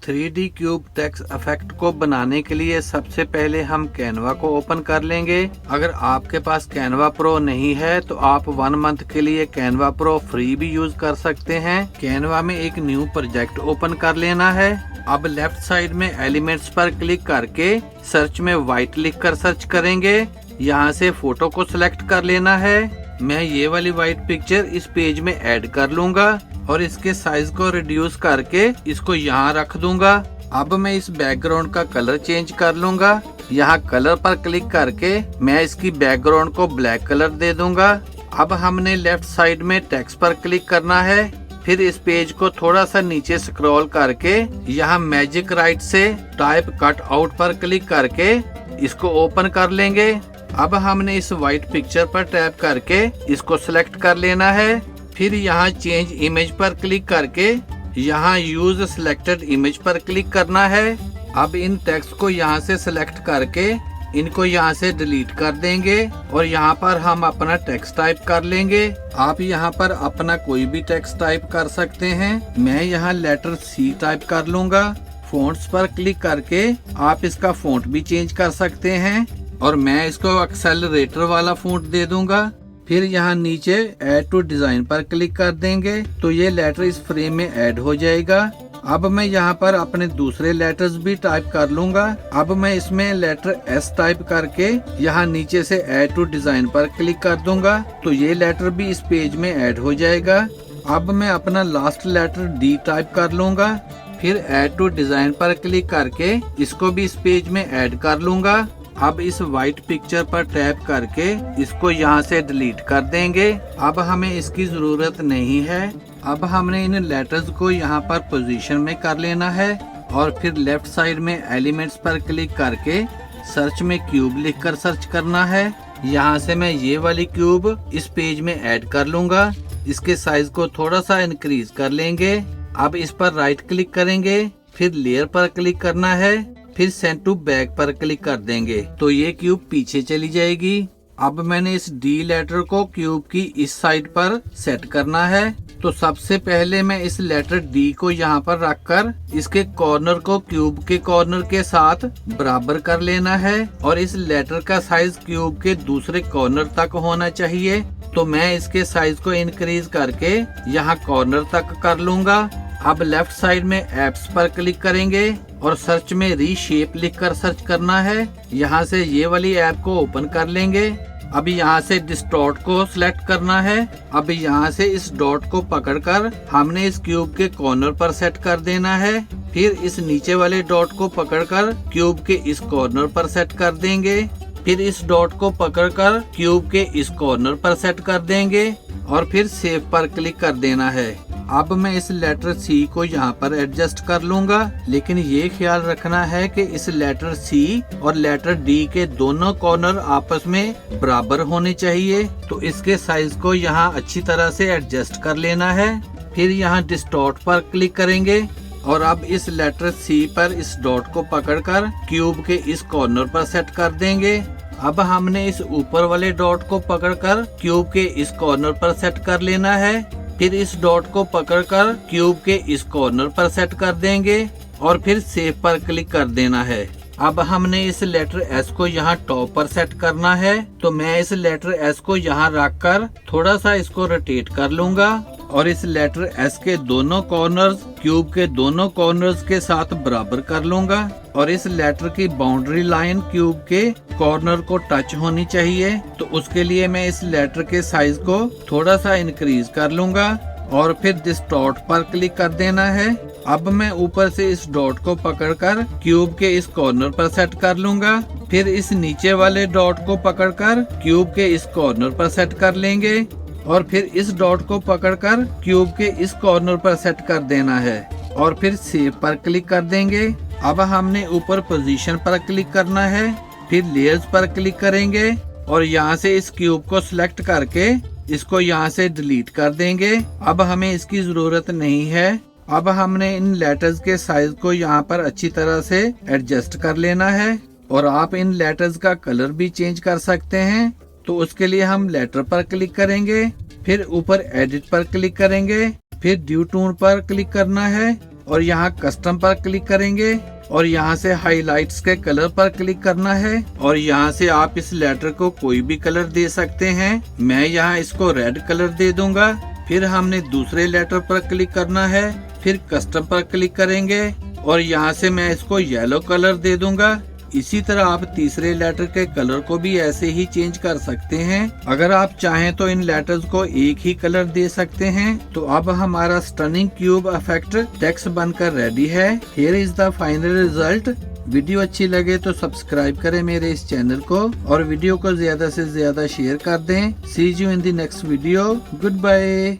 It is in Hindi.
3D क्यूब टेक्स्ट इफेक्ट को बनाने के लिए सबसे पहले हम कैनवा को ओपन कर लेंगे। अगर आपके पास कैनवा प्रो नहीं है तो आप 1 मंथ के लिए कैनवा प्रो फ्री भी यूज कर सकते हैं। कैनवा में एक न्यू प्रोजेक्ट ओपन कर लेना है। अब लेफ्ट साइड में एलिमेंट्स पर क्लिक करके सर्च में व्हाइट लिख कर सर्च करेंगे। यहाँ से फोटो को सिलेक्ट कर लेना है। मैं ये वाली व्हाइट पिक्चर इस पेज में ऐड कर लूंगा और इसके साइज को रिड्यूस करके इसको यहाँ रख दूंगा। अब मैं इस बैकग्राउंड का कलर चेंज कर लूंगा। यहाँ कलर पर क्लिक करके मैं इसकी बैकग्राउंड को ब्लैक कलर दे दूंगा। अब हमने लेफ्ट साइड में टेक्स्ट पर क्लिक करना है। फिर इस पेज को थोड़ा सा नीचे स्क्रॉल करके यहाँ मैजिक राइट से टाइप कट आउट पर क्लिक करके इसको ओपन कर लेंगे। अब हमने इस व्हाइट पिक्चर पर टैप करके इसको सिलेक्ट कर लेना है। फिर यहाँ चेंज इमेज पर क्लिक करके यहाँ यूज सिलेक्टेड इमेज पर क्लिक करना है। अब इन टेक्स्ट को यहाँ से सिलेक्ट करके इनको यहाँ से डिलीट कर देंगे और यहाँ पर हम अपना टेक्स्ट टाइप कर लेंगे। आप यहाँ पर अपना कोई भी टेक्स्ट टाइप कर सकते हैं। मैं यहाँ लेटर C टाइप कर लूंगा। फॉन्ट्स पर क्लिक करके आप इसका फॉन्ट भी चेंज कर सकते हैं और मैं इसको एक्सेलरेटर वाला फॉन्ट दे दूंगा। फिर यहाँ नीचे ऐड टू डिजाइन पर क्लिक कर देंगे तो ये लेटर इस फ्रेम में ऐड हो जाएगा। अब मैं यहाँ पर अपने दूसरे लेटर्स भी टाइप कर लूंगा। अब मैं इसमें लेटर S टाइप करके यहाँ नीचे से ऐड टू डिजाइन पर क्लिक कर दूंगा तो ये लेटर भी इस पेज में ऐड हो जाएगा। अब मैं अपना लास्ट लेटर D टाइप कर लूंगा। फिर ऐड टू डिजाइन पर क्लिक करके इसको भी इस पेज में ऐड कर लूंगा। अब इस व्हाइट पिक्चर पर टैप करके इसको यहाँ से डिलीट कर देंगे। अब हमें इसकी जरूरत नहीं है। अब हमने इन लेटर्स को यहाँ पर पोजीशन में कर लेना है और फिर लेफ्ट साइड में एलिमेंट्स पर क्लिक करके सर्च में क्यूब लिखकर सर्च करना है। यहाँ से मैं ये वाली क्यूब इस पेज में ऐड कर लूंगा। इसके साइज को थोड़ा सा इंक्रीज कर लेंगे। अब इस पर राइट क्लिक करेंगे, फिर लेयर पर क्लिक करना है, फिर सेंड टू बैक पर क्लिक कर देंगे तो ये क्यूब पीछे चली जाएगी। अब मैंने इस D लेटर को क्यूब की इस साइड पर सेट करना है तो सबसे पहले मैं इस लेटर D को यहाँ पर रखकर इसके कॉर्नर को क्यूब के कॉर्नर के साथ बराबर कर लेना है और इस लेटर का साइज क्यूब के दूसरे कॉर्नर तक होना चाहिए तो मैं इसके साइज को इंक्रीज करके यहाँ कॉर्नर तक कर लूंगा। अब लेफ्ट साइड में एप्स पर क्लिक करेंगे और सर्च में रीशेप लिखकर सर्च करना है। यहाँ से ये वाली ऐप को ओपन कर लेंगे। अब यहाँ से डिस्टॉर्ट को सिलेक्ट करना है। अब यहाँ से इस डॉट को पकड़कर हमने इस क्यूब के कॉर्नर पर सेट कर देना है। फिर इस नीचे वाले डॉट को पकड़कर क्यूब के इस कॉर्नर पर सेट कर देंगे। फिर इस डॉट को पकड़कर क्यूब के इस कॉर्नर पर सेट कर देंगे और फिर सेव पर क्लिक कर देना है। अब मैं इस लेटर C को यहाँ पर एडजस्ट कर लूंगा, लेकिन ये ख्याल रखना है कि इस लेटर C और लेटर D के दोनों कॉर्नर आपस में बराबर होने चाहिए तो इसके साइज को यहाँ अच्छी तरह से एडजस्ट कर लेना है। फिर यहाँ डिस्टॉर्ट पर क्लिक करेंगे और अब इस लेटर C पर इस डॉट को पकड़कर क्यूब के इस कॉर्नर पर सेट कर देंगे। अब हमने इस ऊपर वाले डॉट को पकड़कर क्यूब के इस कॉर्नर पर सेट कर लेना है। फिर इस डॉट को पकड़कर क्यूब के इस कॉर्नर पर सेट कर देंगे और फिर सेव पर क्लिक कर देना है। अब हमने इस लेटर S को यहाँ टॉप पर सेट करना है तो मैं इस लेटर S को यहाँ रखकर थोड़ा सा इसको रोटेट कर लूंगा और इस लेटर S के दोनों कॉर्नर्स क्यूब के दोनों कॉर्नर्स के साथ बराबर कर लूंगा और इस लेटर की बाउंड्री लाइन क्यूब के कॉर्नर को टच होनी चाहिए तो उसके लिए मैं इस लेटर के साइज को थोड़ा सा इंक्रीज कर लूंगा और फिर डिस्टॉर्ट पर क्लिक कर देना है। अब मैं ऊपर से इस डॉट को पकड़कर क्यूब के इस कॉर्नर पर सेट कर लूंगा। फिर इस नीचे वाले डॉट को पकड़कर क्यूब के इस कॉर्नर पर सेट कर लेंगे और फिर इस डॉट को पकड़कर क्यूब के इस कॉर्नर पर सेट कर देना है और फिर सेव पर क्लिक कर देंगे। अब हमने ऊपर पोजीशन पर क्लिक करना है, फिर लेयर्स पर क्लिक करेंगे और यहाँ से इस क्यूब को सिलेक्ट करके इसको यहाँ से डिलीट कर देंगे। अब हमें इसकी जरूरत नहीं है। अब हमने इन लेटर्स के साइज को यहाँ पर अच्छी तरह से एडजस्ट कर लेना है और आप इन लेटर्स का कलर भी चेंज कर सकते हैं तो उसके लिए हम लेटर पर क्लिक करेंगे, फिर ऊपर एडिट पर क्लिक करेंगे, फिर ड्यू टून पर क्लिक करना है और यहाँ कस्टम पर क्लिक करेंगे और यहाँ से हाइलाइट्स के कलर पर क्लिक करना है और यहाँ से आप इस लेटर को कोई भी कलर दे सकते हैं। मैं यहाँ इसको रेड कलर दे दूंगा। फिर हमने दूसरे लेटर पर क्लिक करना है, फिर कस्टम पर क्लिक करेंगे और यहाँ से मैं इसको येलो कलर दे दूंगा। इसी तरह आप तीसरे लेटर के कलर को भी ऐसे ही चेंज कर सकते हैं। अगर आप चाहें तो इन लेटर्स को एक ही कलर दे सकते हैं। तो अब हमारा स्टनिंग क्यूब इफेक्ट टेक्स्ट बनकर रेडी है। Here is the final result. Video अच्छी लगे तो सब्सक्राइब करें मेरे इस चैनल को और वीडियो को ज्यादा से ज्यादा शेयर कर दें। See you in the next video. Good bye.